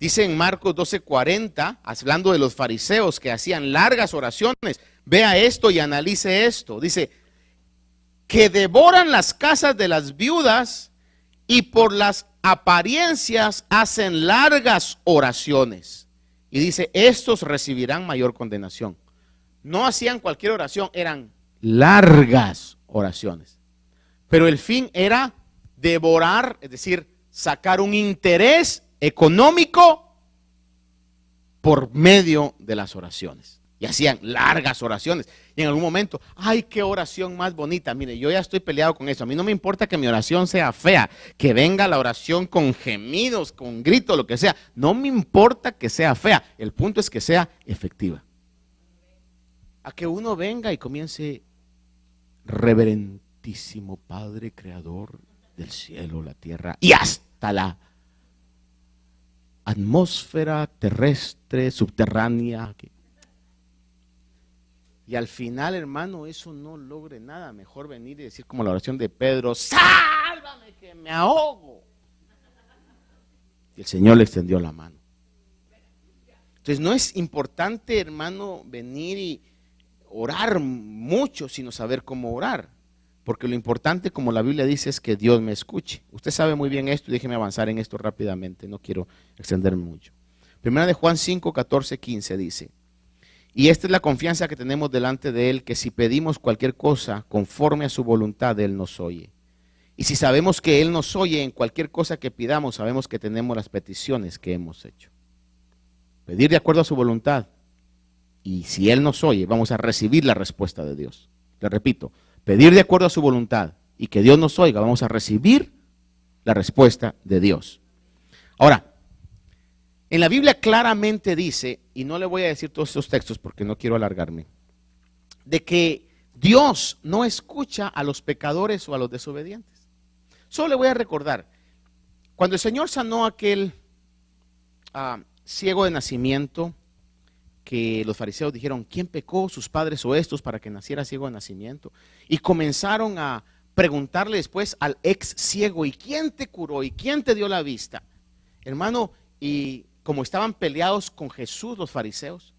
Dice en Marcos 12:40, hablando de los fariseos que hacían largas oraciones, vea esto y analice esto. Dice, que devoran las casas de las viudas y por las apariencias hacen largas oraciones. Y dice, estos recibirán mayor condenación. No hacían cualquier oración, eran largas oraciones. Pero el fin era devorar, es decir, sacar un interés económico por medio de las oraciones. Y hacían largas oraciones. Y en algún momento, ay, qué oración más bonita. Mire, yo ya estoy peleado con eso. A mí no me importa que mi oración sea fea, que venga la oración con gemidos, con gritos, lo que sea. No me importa que sea fea. El punto es que sea efectiva. A que uno venga y comience reverente amantísimo Padre, creador del cielo, la tierra y hasta la atmósfera terrestre, subterránea. Y al final, hermano, eso no logre nada. Mejor venir y decir como la oración de Pedro: sálvame que me ahogo. Y el Señor le extendió la mano. Entonces no es importante, hermano, venir y orar mucho, sino saber cómo orar. Porque lo importante, como la Biblia dice, es que Dios me escuche. Usted sabe muy bien esto y déjeme avanzar en esto rápidamente. No quiero extenderme mucho. Primera de Juan 5, 14, 15 dice: y esta es la confianza que tenemos delante de Él, que si pedimos cualquier cosa conforme a su voluntad, Él nos oye. Y si sabemos que Él nos oye en cualquier cosa que pidamos, sabemos que tenemos las peticiones que hemos hecho. Pedir de acuerdo a su voluntad. Y si Él nos oye, vamos a recibir la respuesta de Dios. Le repito, pedir de acuerdo a su voluntad y que Dios nos oiga, vamos a recibir la respuesta de Dios. Ahora, en la Biblia claramente dice, y no le voy a decir todos estos textos porque no quiero alargarme, de que Dios no escucha a los pecadores o a los desobedientes. Solo le voy a recordar, cuando el Señor sanó a aquel ciego de nacimiento, que los fariseos dijeron: ¿quién pecó, sus padres o estos, para que naciera ciego de nacimiento? Y comenzaron a preguntarle después al ex ciego: ¿y quién te curó? ¿Y quién te dio la vista? Hermano, y como estaban peleados con Jesús los fariseos,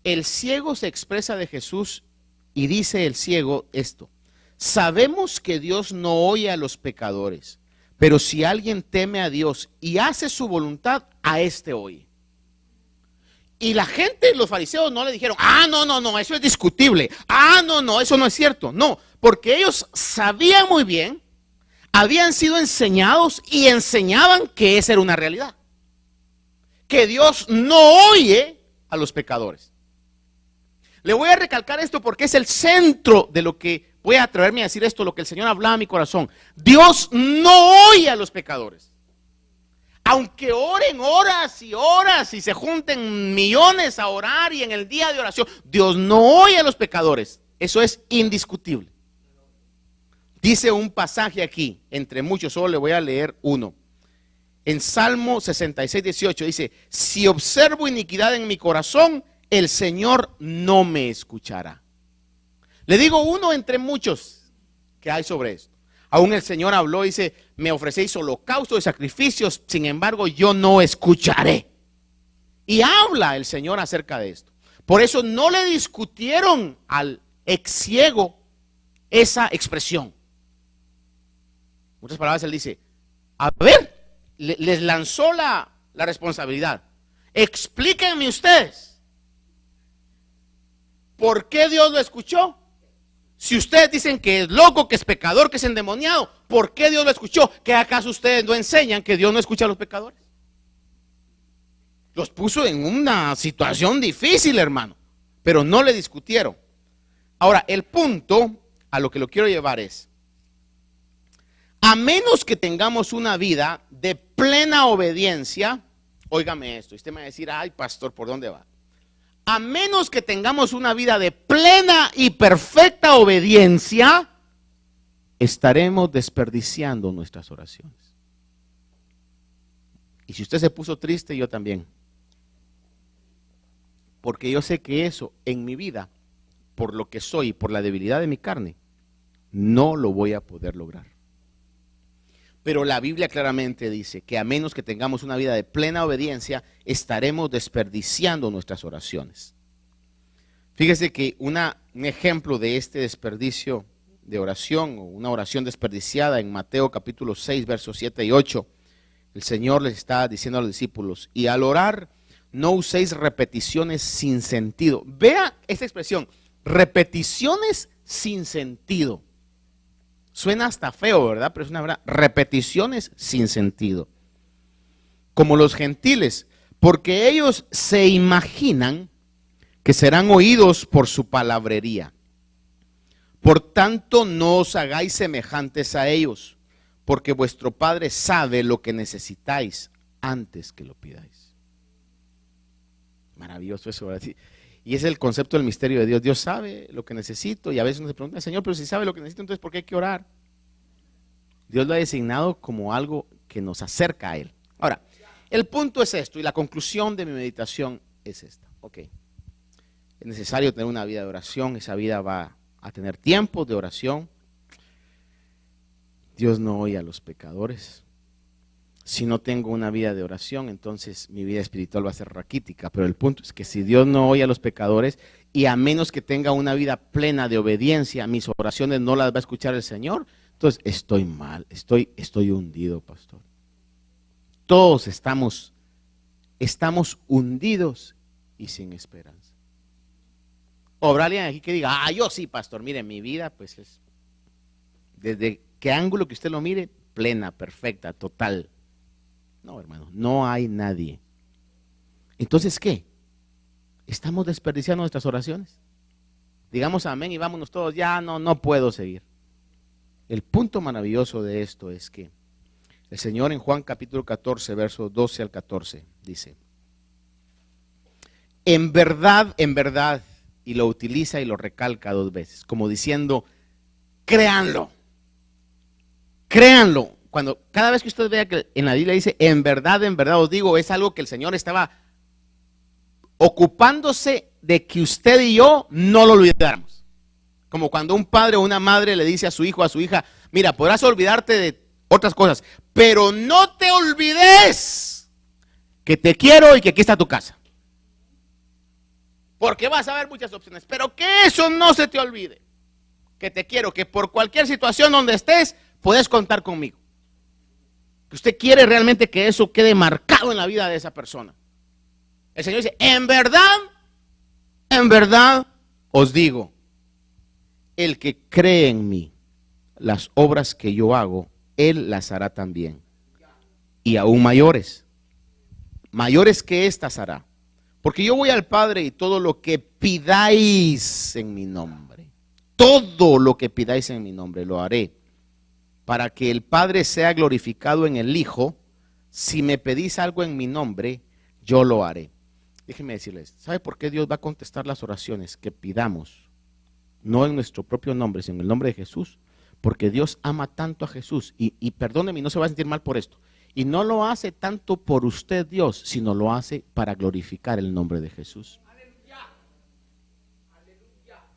el ciego se expresa de Jesús y dice el ciego esto: sabemos que Dios no oye a los pecadores, pero si alguien teme a Dios y hace su voluntad, a este oye. Y la gente, los fariseos, no le dijeron: no, eso es discutible. No, eso no es cierto. No, porque ellos sabían muy bien, habían sido enseñados y enseñaban que esa era una realidad. Que Dios no oye a los pecadores. Le voy a recalcar esto porque es el centro de lo que, voy a atreverme a decir esto, lo que el Señor hablaba a mi corazón. Dios no oye a los pecadores. Aunque oren horas y horas y se junten millones a orar y en el día de oración, Dios no oye a los pecadores. Eso es indiscutible. Dice un pasaje aquí, entre muchos, solo le voy a leer uno. En Salmo 66, 18 dice: si observo iniquidad en mi corazón, el Señor no me escuchará. Le digo uno entre muchos que hay sobre esto. Aún el Señor habló y dice: me ofrecéis holocausto de sacrificios, sin embargo yo no escucharé. Y habla el Señor acerca de esto. Por eso no le discutieron al ex ciego esa expresión. En otras palabras, él dice: a ver, les lanzó la responsabilidad. Explíquenme ustedes, ¿por qué Dios lo escuchó? Si ustedes dicen que es loco, que es pecador, que es endemoniado, ¿por qué Dios lo escuchó? ¿Qué acaso ustedes no enseñan que Dios no escucha a los pecadores? Los puso en una situación difícil, hermano, pero no le discutieron. Ahora, el punto a lo que lo quiero llevar es: a menos que tengamos una vida de plena obediencia, óigame esto, usted me va a decir: ay, pastor, ¿por dónde va? A menos que tengamos una vida de plena y perfecta obediencia, estaremos desperdiciando nuestras oraciones. Y si usted se puso triste, yo también. Porque yo sé que eso en mi vida, por lo que soy y por la debilidad de mi carne, no lo voy a poder lograr. Pero la Biblia claramente dice que a menos que tengamos una vida de plena obediencia, estaremos desperdiciando nuestras oraciones. Fíjese que un ejemplo de este desperdicio de oración, o una oración desperdiciada, en Mateo capítulo 6, versos 7 y 8, el Señor les está diciendo a los discípulos: y al orar, no uséis repeticiones sin sentido. Vea esta expresión: repeticiones sin sentido. Suena hasta feo, ¿verdad? Pero es una verdad. Repeticiones sin sentido. Como los gentiles, porque ellos se imaginan que serán oídos por su palabrería. Por tanto, no os hagáis semejantes a ellos, porque vuestro Padre sabe lo que necesitáis antes que lo pidáis. Maravilloso eso, ¿verdad? Y ese es el concepto del misterio de Dios. Dios sabe lo que necesito y a veces uno se pregunta, Señor, pero si sabe lo que necesito, entonces ¿por qué hay que orar? Dios lo ha designado como algo que nos acerca a Él. Ahora, el punto es esto y la conclusión de mi meditación es esta. Ok, es necesario tener una vida de oración, esa vida va a tener tiempo de oración. Dios no oye a los pecadores. Si no tengo una vida de oración, entonces mi vida espiritual va a ser raquítica. Pero el punto es que si Dios no oye a los pecadores, y a menos que tenga una vida plena de obediencia, mis oraciones no las va a escuchar el Señor, entonces estoy mal, estoy hundido, pastor. Todos estamos hundidos y sin esperanza. O habrá alguien aquí que diga, yo sí, pastor, mire, mi vida pues es, desde qué ángulo que usted lo mire, plena, perfecta, total. No, hermano, no hay nadie. Entonces, ¿qué? ¿Estamos desperdiciando nuestras oraciones? Digamos amén y vámonos todos, ya no puedo seguir. El punto maravilloso de esto es que el Señor en Juan capítulo 14, versos 12 al 14, dice, en verdad, y lo utiliza y lo recalca 2 veces, como diciendo, créanlo. Cada vez que usted vea que en la Biblia dice, en verdad os digo, es algo que el Señor estaba ocupándose de que usted y yo no lo olvidáramos. Como cuando un padre o una madre le dice a su hijo o a su hija, mira, podrás olvidarte de otras cosas, pero no te olvides que te quiero y que aquí está tu casa. Porque vas a ver muchas opciones, pero que eso no se te olvide. Que te quiero, que por cualquier situación donde estés, puedes contar conmigo. Que usted quiere realmente que eso quede marcado en la vida de esa persona. El Señor dice, en verdad os digo, el que cree en mí, las obras que yo hago, Él las hará también. Y aún mayores que estas hará. Porque yo voy al Padre y todo lo que pidáis en mi nombre, todo lo que pidáis en mi nombre lo haré, para que el Padre sea glorificado en el Hijo. Si me pedís algo en mi nombre, yo lo haré. Déjenme decirles, ¿sabe por qué Dios va a contestar las oraciones que pidamos? No en nuestro propio nombre, sino en el nombre de Jesús. Porque Dios ama tanto a Jesús, y perdóneme, no se va a sentir mal por esto. Y no lo hace tanto por usted, Dios, sino lo hace para glorificar el nombre de Jesús.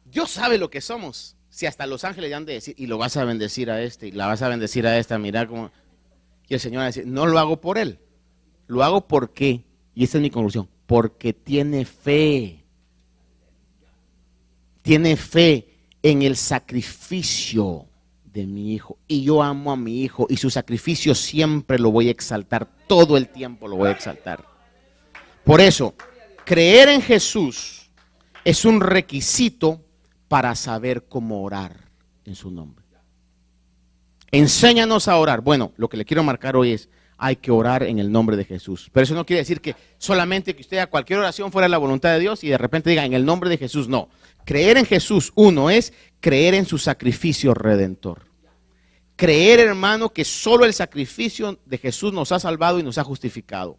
Dios sabe lo que somos. Si hasta los ángeles le han de decir, y lo vas a bendecir a este, y la vas a bendecir a esta, mira cómo. Y el Señor va a decir, no lo hago por él, lo hago porque, y esta es mi conclusión, porque tiene fe. Tiene fe en el sacrificio de mi hijo. Y yo amo a mi hijo, y su sacrificio siempre lo voy a exaltar, todo el tiempo lo voy a exaltar. Por eso, creer en Jesús es un requisito para saber cómo orar en su nombre. Enséñanos a orar. Bueno, lo que le quiero marcar hoy es, hay que orar en el nombre de Jesús. Pero eso no quiere decir que solamente que usted haga cualquier oración fuera de la voluntad de Dios y de repente diga en el nombre de Jesús. No, creer en Jesús, uno, es creer en su sacrificio redentor. Creer, hermano, que solo el sacrificio de Jesús nos ha salvado y nos ha justificado.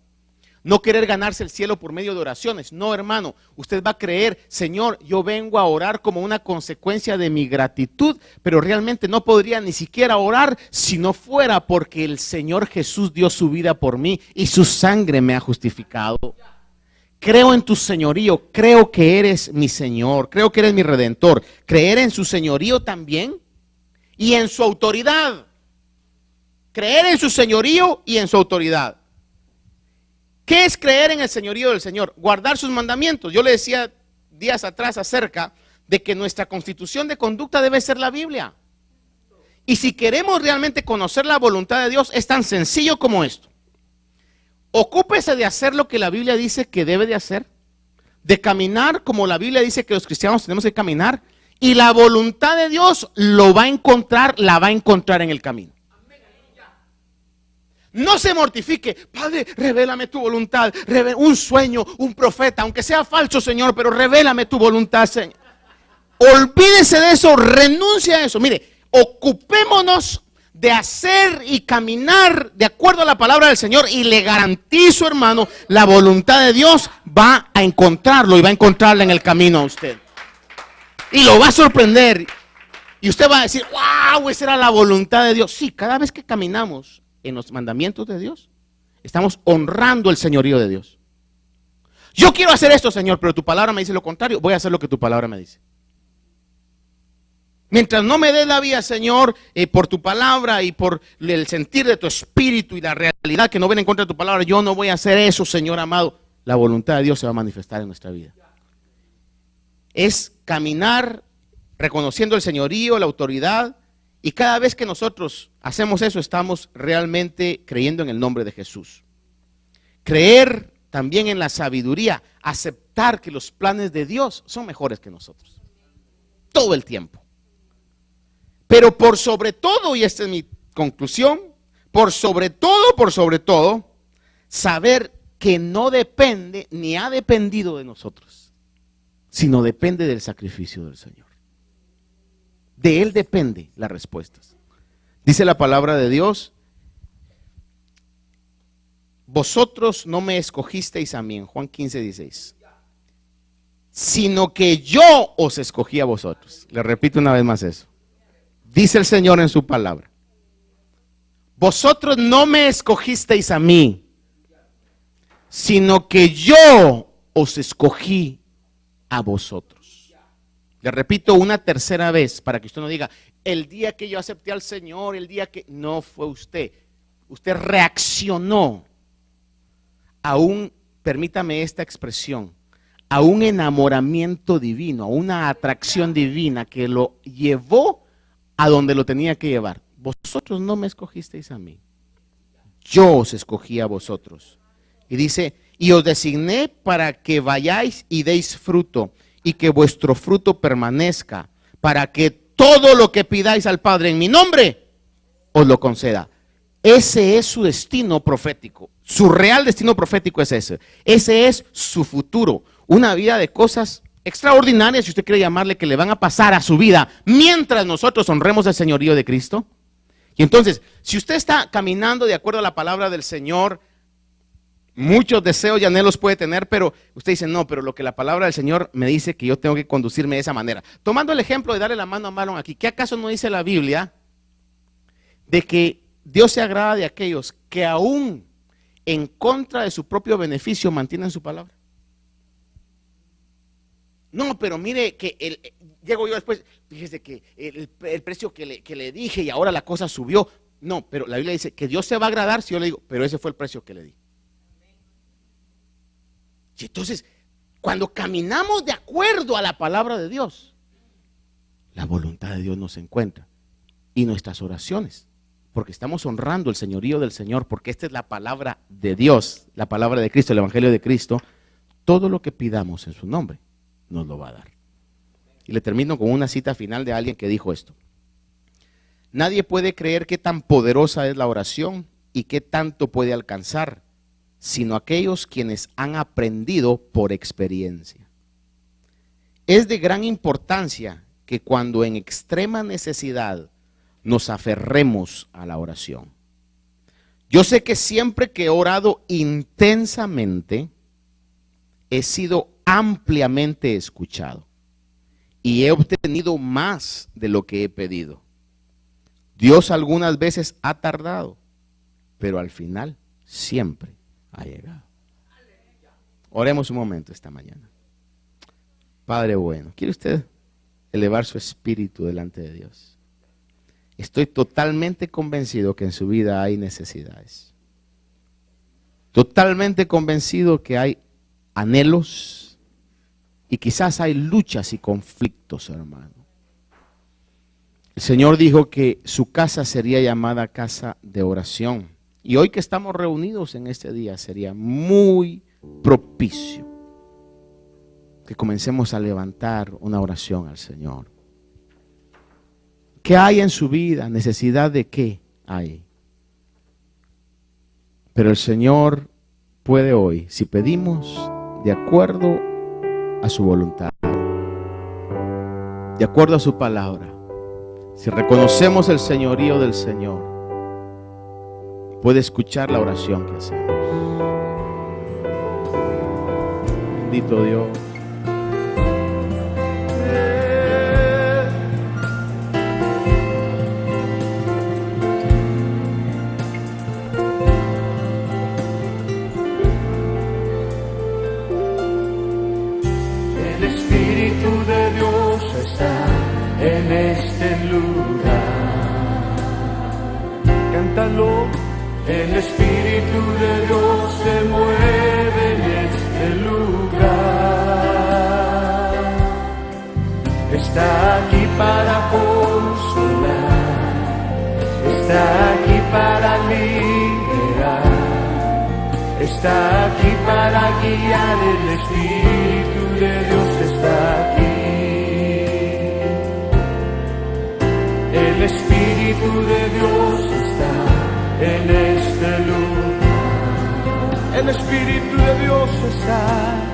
No querer ganarse el cielo por medio de oraciones. No, hermano, usted va a creer, Señor, yo vengo a orar como una consecuencia de mi gratitud, pero realmente no podría ni siquiera orar si no fuera porque el Señor Jesús dio su vida por mí y su sangre me ha justificado. Creo en tu señorío, creo que eres mi Señor, creo que eres mi Redentor. Creer en su señorío también y en su autoridad. Creer en su señorío y en su autoridad. ¿Qué es creer en el señorío del Señor? Guardar sus mandamientos. Yo le decía días atrás acerca de que nuestra constitución de conducta debe ser la Biblia. Y si queremos realmente conocer la voluntad de Dios, es tan sencillo como esto. Ocúpese de hacer lo que la Biblia dice que debe de hacer, de caminar como la Biblia dice que los cristianos tenemos que caminar, y la voluntad de Dios la va a encontrar en el camino. No se mortifique, Padre, revélame tu voluntad, un sueño, un profeta, aunque sea falso, Señor, pero revélame tu voluntad, Señor. Olvídese de eso, renuncia a eso. Mire, ocupémonos de hacer y caminar de acuerdo a la palabra del Señor, y le garantizo, hermano, la voluntad de Dios va a encontrarlo y va a encontrarla en el camino a usted. Y lo va a sorprender. Y usted va a decir, wow, esa era la voluntad de Dios. Sí, cada vez que caminamos en los mandamientos de Dios, estamos honrando el señorío de Dios. Yo quiero hacer esto, Señor, pero tu palabra me dice lo contrario. Voy a hacer lo que tu palabra me dice. Mientras no me des la vida, Señor, por tu palabra y por el sentir de tu espíritu y la realidad que no viene en contra de tu palabra, yo no voy a hacer eso, Señor amado. La voluntad de Dios se va a manifestar en nuestra vida. Es caminar reconociendo el señorío, la autoridad, y cada vez que nosotros hacemos eso, estamos realmente creyendo en el nombre de Jesús. Creer también en la sabiduría, aceptar que los planes de Dios son mejores que nosotros. Todo el tiempo. Pero por sobre todo, y esta es mi conclusión, por sobre todo, saber que no depende ni ha dependido de nosotros, sino depende del sacrificio del Señor. De Él depende las respuestas. Dice la palabra de Dios: vosotros no me escogisteis a mí, en Juan 15:16, sino que yo os escogí a vosotros. Le repito una vez más eso. Dice el Señor en su palabra: vosotros no me escogisteis a mí, sino que yo os escogí a vosotros. Le repito una tercera vez para que usted no diga, el día que yo acepté al Señor, el día que... No fue usted. Usted reaccionó a un, permítame esta expresión, a un enamoramiento divino, a una atracción divina que lo llevó a donde lo tenía que llevar. Vosotros no me escogisteis a mí, yo os escogí a vosotros. Y dice, y os designé para que vayáis y deis fruto, y que vuestro fruto permanezca, para que todo lo que pidáis al Padre en mi nombre, os lo conceda. Ese es su destino profético. Su real destino profético es ese. Ese es su futuro. Una vida de cosas extraordinarias, si usted quiere llamarle, que le van a pasar a su vida mientras nosotros honremos el señorío de Cristo. Y entonces, si usted está caminando de acuerdo a la palabra del Señor, muchos deseos y anhelos puede tener, pero usted dice, no, pero lo que la palabra del Señor me dice que yo tengo que conducirme de esa manera. Tomando el ejemplo de darle la mano a Marlon aquí, ¿qué acaso no dice la Biblia de que Dios se agrada de aquellos que aún en contra de su propio beneficio mantienen su palabra? No, pero mire que llego yo después, fíjese que el precio que le dije y ahora la cosa subió. No, pero la Biblia dice que Dios se va a agradar si yo le digo, pero ese fue el precio que le di. Y entonces, cuando caminamos de acuerdo a la palabra de Dios, la voluntad de Dios nos encuentra. Y nuestras oraciones, porque estamos honrando el señorío del Señor, porque esta es la palabra de Dios, la palabra de Cristo, el evangelio de Cristo. Todo lo que pidamos en su nombre nos lo va a dar. Y le termino con una cita final de alguien que dijo esto: nadie puede creer qué tan poderosa es la oración y qué tanto puede alcanzar, sino aquellos quienes han aprendido por experiencia. Es de gran importancia que cuando en extrema necesidad nos aferremos a la oración. Yo sé que siempre que he orado intensamente, he sido ampliamente escuchado y he obtenido más de lo que he pedido. Dios algunas veces ha tardado, pero al final siempre ha llegado. Oremos un momento esta mañana. Padre bueno, ¿quiere usted elevar su espíritu delante de Dios? Estoy totalmente convencido que en su vida hay necesidades. Totalmente convencido que hay anhelos y quizás hay luchas y conflictos, hermano. El Señor dijo que su casa sería llamada casa de oración. Y hoy que estamos reunidos en este día sería muy propicio que comencemos a levantar una oración al Señor. ¿Qué hay en su vida? ¿Necesidad de qué hay? Pero el Señor puede hoy, si pedimos de acuerdo a su voluntad, de acuerdo a su palabra, Si reconocemos el señorío del Señor, puede escuchar la oración que hacemos. Bendito Dios. El Espíritu de Dios está en este lugar. Cántalo. El Espíritu de Dios se mueve en este lugar. Está aquí para consolar, está aquí para liberar, está aquí para guiar. El Espíritu de Dios está aquí. El Espíritu de Dios está en este lugar. El Espíritu de Dios está.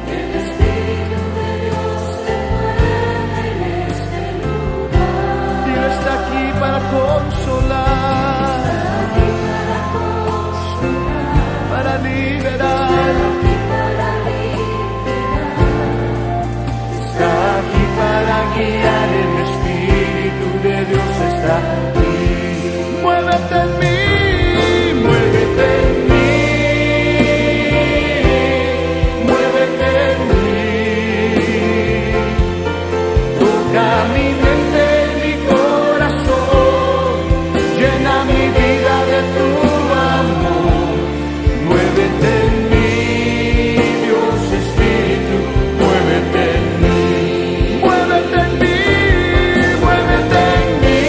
El Espíritu de Dios se mueve en este lugar. Y Él está aquí para consolar, está aquí para consolar, para liberar, está aquí para guiar. El Espíritu de Dios está aquí. Muévete en mí. Muévete en mí, muévete en mí, toca mi mente, mi corazón, llena mi vida de tu amor. Muévete en mí, Dios Espíritu, muévete en mí, muévete en mí, muévete en mí.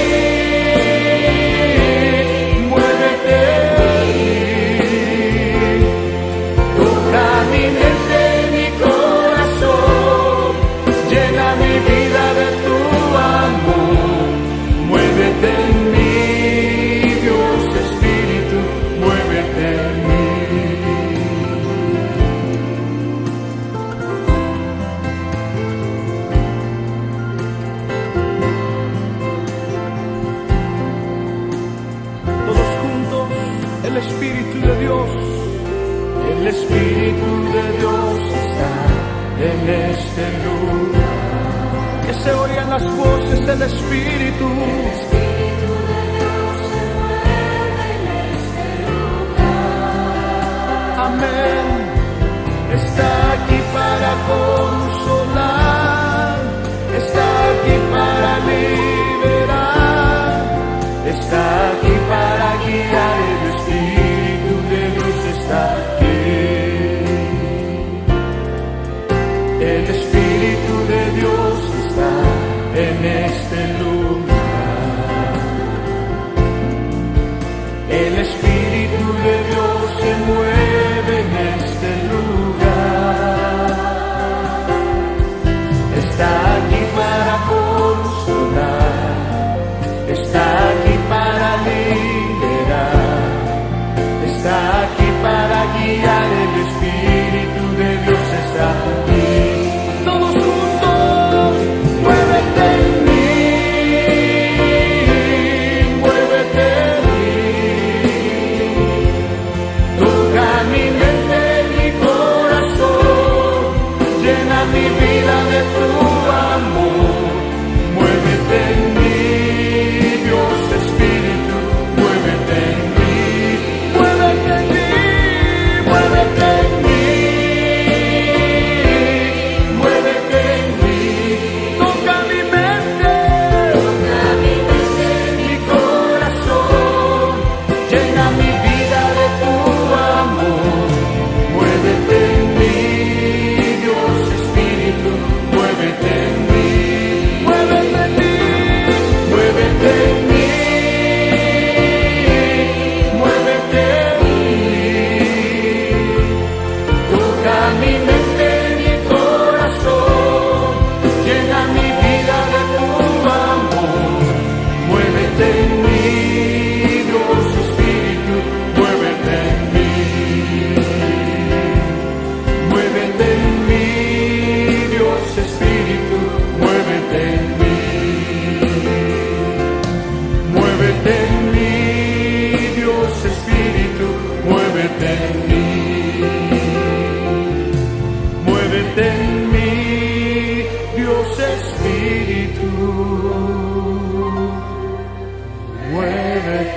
El Espíritu de Dios, el Espíritu de Dios está en este lugar. Que se oigan las voces del Espíritu. El Espíritu de Dios se mueve en este lugar. Amén. Está aquí para consolar, está aquí para liberar, está aquí para guiar. El Espíritu de Dios está en este lugar. El Espíritu de Dios se mueve en este lugar.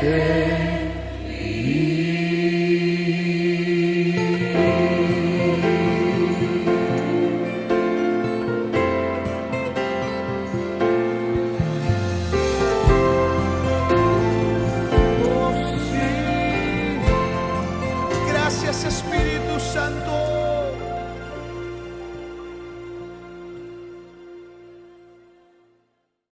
que